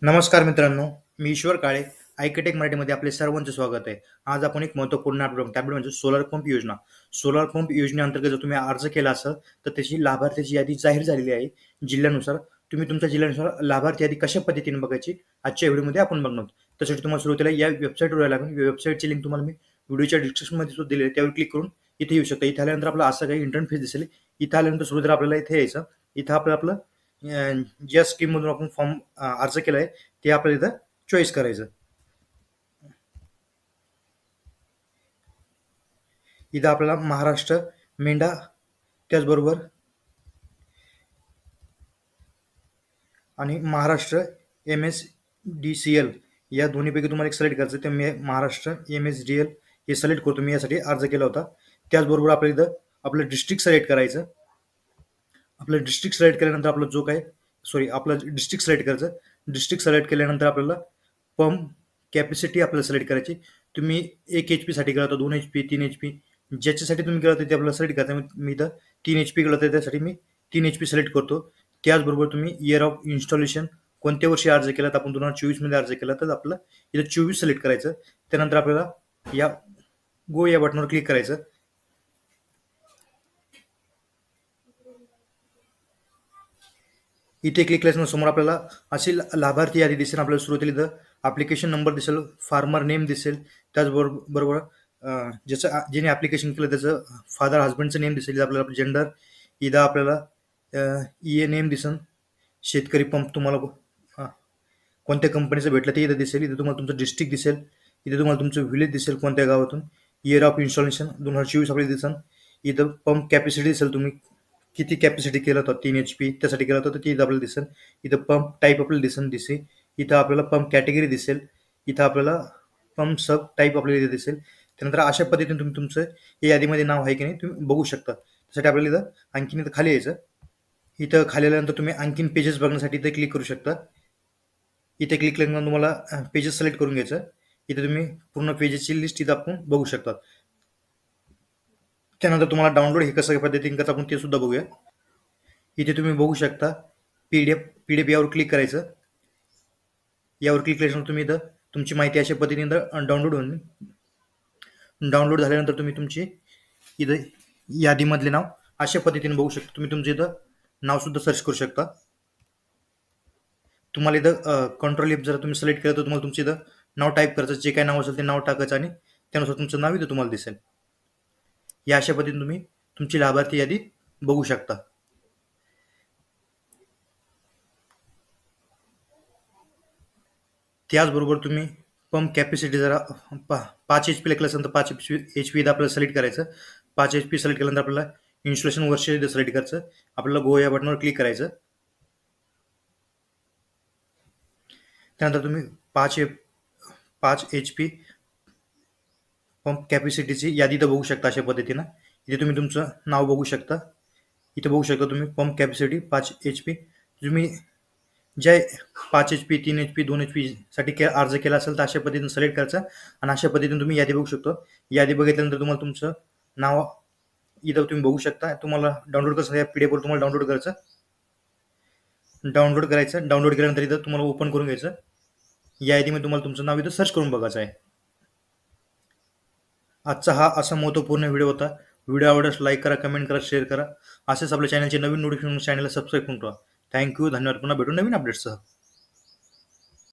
नमस्कार मित्रांनो, मी ईश्वर काळे. आयकेटेक मराठीमध्ये आपले सर्वांचे स्वागत आहे. आज आपण एक महत्त्वपूर्ण अपडेट म्हणजे सोलर पंप योजना. सोलर पंप योजनेअंतर्गत जर तुम्ही अर्ज केला असेल तर त्याची लाभार्थ्याची यादी जाहीर झालेली आहे जिल्ह्यानुसार. तुम्ही तुमच्या जिल्ह्यानुसार लाभार्थी यादी कशा पद्धतीने बघायची आजच्या व्हिडिओमध्ये आपण बघणार आहोत. त्यासाठी तुम्हाला सुरुवातीला या वेबसाईटवर यायला लागेल. वेबसाईटची लिंक तुम्हाला मी व्हिडिओच्या डिस्क्रिप्शनमध्ये सुद्धा दिली आहे. त्यावर क्लिक करून इथे येऊ शकता. इथे आल्यानंतर आपलं असं काही इंटरफेस दिसेल. इथे आल्यानंतर सुरुवातीला आपल्याला इथे यायचं. इथं आपलं ज्या स्कीममधून आपण फॉर्म अर्ज केला आहे ते आपल्याला इथं चॉईस करायचं. इथं आपल्याला महाराष्ट्र मेंढा त्याचबरोबर आणि महाराष्ट्र MSDCL या दोन्हीपैकी तुम्हाला एक सिलेक्ट करायचं. ते मी महाराष्ट्र MSDL हे सिलेक्ट करतो. मी यासाठी अर्ज केला होता. त्याचबरोबर आपल्याला इथं आपलं डिस्ट्रिक्ट सिलेक्ट करायचं. आपलं डिस्ट्रिक्ट सिलेक्ट केल्यानंतर आपलं डिस्ट्रिक्ट सिलेक्ट करायचं. डिस्ट्रिक्ट सिलेक्ट केल्यानंतर आपल्याला पंप कॅपॅसिटी आपल्याला सिलेक्ट करायची. तुम्ही 1 HP साठी केला तर 2 HP 3 HP ज्याच्यासाठी तुम्ही केला तर ते आपल्याला सिलेक्ट करायचं. मी इथं 3 HP केलं तर त्यासाठी मी 3 HP सिलेक्ट करतो. त्याचबरोबर तुम्ही इयर ऑफ इन्स्टॉलेशन कोणत्या वर्षी अर्ज केला तर आपण 2024 मध्ये अर्ज केला तर आपलं इथं 24 सिलेक्ट करायचं. त्यानंतर आपल्याला या गो या बटनवर क्लिक करायचं. इथे क्लिक केल्यानंतर समोर आपल्याला अशी लाभार्थी यादी दिसेल. आपल्याला सुरुवातीला इथं ॲप्लिकेशन नंबर दिसेल, फार्मर नेम दिसेल, त्याचबरोबर ज्याने ॲप्लिकेशन केलं त्याचं फादर हजबंडचं नेम दिसेल. आपल्याला जेंडर इथं आपल्याला EA नेम दिसेल. शेतकरी पंप तुम्हाला कोणत्या कंपनीचं भेटलं ते इथं दिसेल. इथं तुम्हाला तुमचं डिस्ट्रिक्ट दिसेल. इथे तुम्हाला तुमचं विलेज दिसेल कोणत्या गावातून. इयर ऑफ इन्स्टॉलेशन 2024 आपल्याला दिसेल. इथं पंप कॅपॅसिटी दिसेल. तुम्ही किती कॅपॅसिटी केलं होतं 3 HP त्यासाठी केलं होतं ते इथं आपल्याला दिसेल. इथं पंप टाईप आपल्याला दिसे. इथं आपल्याला पंप कॅटेगरी दिसेल. इथं आपल्याला पंप सब टाईप आपल्याला इथे दिसेल. त्यानंतर अशा पद्धतीने तुम्ही तुमचं या यादीमध्ये नाव आहे की नाही तुम्ही बघू शकता. त्यासाठी आपल्याला इथं आणखीन इथं खाली यायचं. इथं खाली आल्यानंतर तुम्ही आणखीन पेजेस बघण्यासाठी इथे क्लिक करू शकता. इथे क्लिक केल्यानंतर तुम्हाला पेजेस सिलेक्ट करून घ्यायचं. इथे तुम्ही पूर्ण पेजेसची लिस्ट इथं आपण बघू शकता. त्यानंतर तुम्हाला डाउनलोड हे कसं पद्धतीने करता आपण ते सुद्धा बघूया. इथे तुम्ही बघू शकता PDF यावर क्लिक करायचं. यावर क्लिक केल्यानंतर तुम्ही इथं तुमची माहिती अशा पद्धतीने डाउनलोड झाल्यानंतर तुम्ही तुमची इथं यादीमधले नाव अशा पद्धतीने बघू शकता. तुम्ही तुमचं इथं नाव सुद्धा सर्च करू शकता. तुम्हाला इथं कंट्रोल F जर तुम्ही सिलेक्ट केलं तर तुम्हाला तुमचं इथं नाव टाईप करायचं. जे काय नाव असेल ते नाव टाकायचं आणि त्यानुसार तुमचं नाव इथं तुम्हाला दिसेल. या अशा पद्धतीने तुम्ही तुमची लाभार्थी यादी बघू शकता. त्याचबरोबर तुम्ही पंप कॅपॅसिटी जरा 5 HP केलं असेल तर 5 HP इथं आपल्याला सिलेक्ट करायचं. 5 HP सिलेक्ट केल्यानंतर आपल्याला इन्स्टॉलेशन वर्ष इथं सिलेक्ट करायचं. आपल्याला गो या बटनवर क्लिक करायचं. त्यानंतर तुम्ही 5 HP पंप कॅपॅसिटीची यादी इथं बघू शकता अशा पद्धतीनं. इथे तुम्ही तुमचं नाव बघू शकता. इथे बघू शकता तुम्ही पंप कॅपॅसिटी 5 HP. तुम्ही ज्या 5 HP 3 HP 2 HP साठी अर्ज केला असेल तर अशा पद्धतीने सिलेक्ट करायचं आणि अशा पद्धतीने तुम्ही यादी बघू शकतो. यादी बघितल्यानंतर तुम्हाला तुमचं नाव इथं तुम्ही बघू शकता. तुम्हाला डाउनलोड कसं या PDF वर तुम्हाला डाउनलोड करायचं. डाउनलोड केल्यानंतर इथं तुम्हाला ओपन करून घ्यायचं. या यादीमध्ये तुम्हाला तुमचं नाव इथं सर्च करून बघायचं आहे. आजचा हा असा महत्त्वपूर्ण व्हिडिओ होता. व्हिडिओ आवडल्यास लाईक करा, कमेंट करा, शेअर करा. असेच आपल्या चॅनलचे नवीन नोटिफिकेशन चॅनलला सबस्क्राईब करून ठेवा. थँक्यू, धन्यवाद. पुन्हा भेटू नवीन अपडेट्ससह.